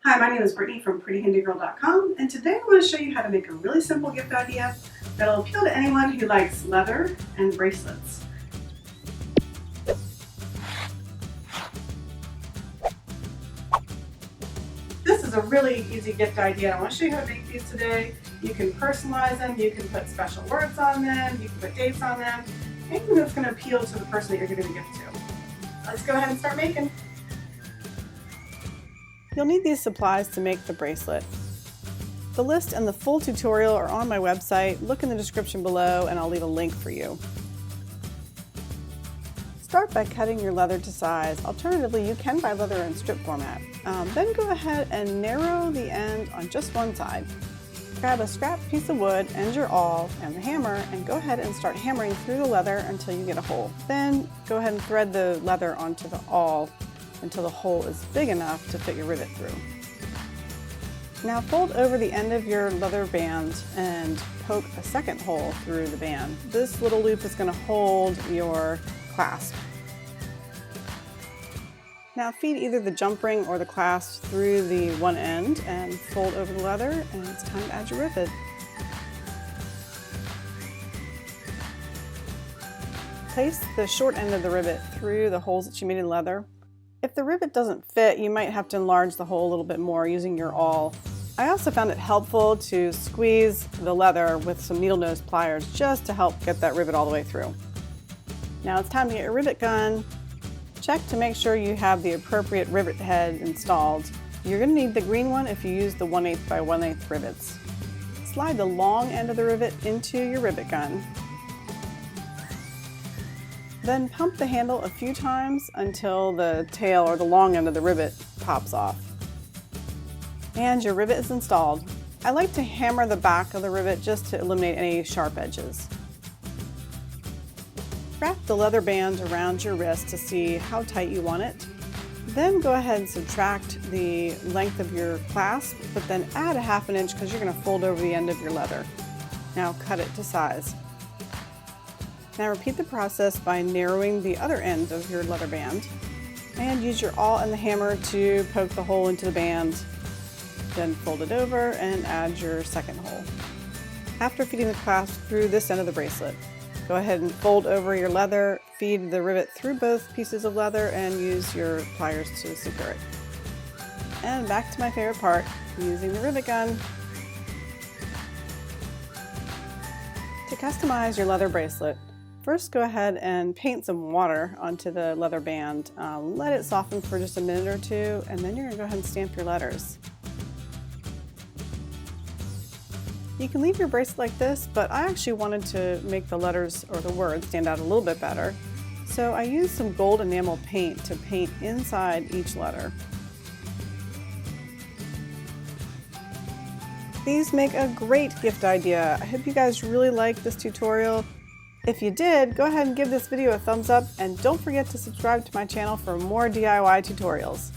Hi, my name is Brittany from prettyhandygirl.com, and today I want to show you how to make a really simple gift idea that'll appeal to anyone who likes leather and bracelets. This is a really easy gift idea. I want to show you how to make these today. You can personalize them, you can put special words on them, you can put dates on them, anything that's going to appeal to the person that you're giving the gift to. Let's go ahead and start making. You'll need these supplies to make the bracelet. The list and the full tutorial are on my website. Look in the description below and I'll leave a link for you. Start by cutting your leather to size. Alternatively, you can buy leather in strip format. Then go ahead and narrow the end on just one side. Grab a scrap piece of wood and your awl and the hammer and go ahead and start hammering through the leather until you get a hole. Then go ahead and thread the leather onto the awl until the hole is big enough to fit your rivet through. Now fold over the end of your leather band and poke a second hole through the band. This little loop is going to hold your clasp. Now feed either the jump ring or the clasp through the one end and fold over the leather, and it's time to add your rivet. Place the short end of the rivet through the holes that you made in leather. If the rivet doesn't fit, you might have to enlarge the hole a little bit more using your awl. I also found it helpful to squeeze the leather with some needle nose pliers just to help get that rivet all the way through. Now it's time to get your rivet gun. Check to make sure you have the appropriate rivet head installed. You're going to need the green one if you use the 1/8 by 1/8 rivets. Slide the long end of the rivet into your rivet gun. Then pump the handle a few times until the tail or the long end of the rivet pops off. And your rivet is installed. I like to hammer the back of the rivet just to eliminate any sharp edges. Wrap the leather band around your wrist to see how tight you want it. Then go ahead and subtract the length of your clasp, but then add 1/2 inch because you're going to fold over the end of your leather. Now cut it to size. Now repeat the process by narrowing the other end of your leather band and use your awl and the hammer to poke the hole into the band. Then fold it over and add your second hole. After feeding the clasp through this end of the bracelet, go ahead and fold over your leather, feed the rivet through both pieces of leather and use your pliers to secure it. And back to my favorite part, using the rivet gun. To customize your leather bracelet, first go ahead and paint some water onto the leather band. Let it soften for just a minute or two, and then you're going to go ahead and stamp your letters. You can leave your bracelet like this, but I actually wanted to make the letters or the words stand out a little bit better. So I used some gold enamel paint to paint inside each letter. These make a great gift idea. I hope you guys really liked this tutorial. If you did, go ahead and give this video a thumbs up and don't forget to subscribe to my channel for more DIY tutorials.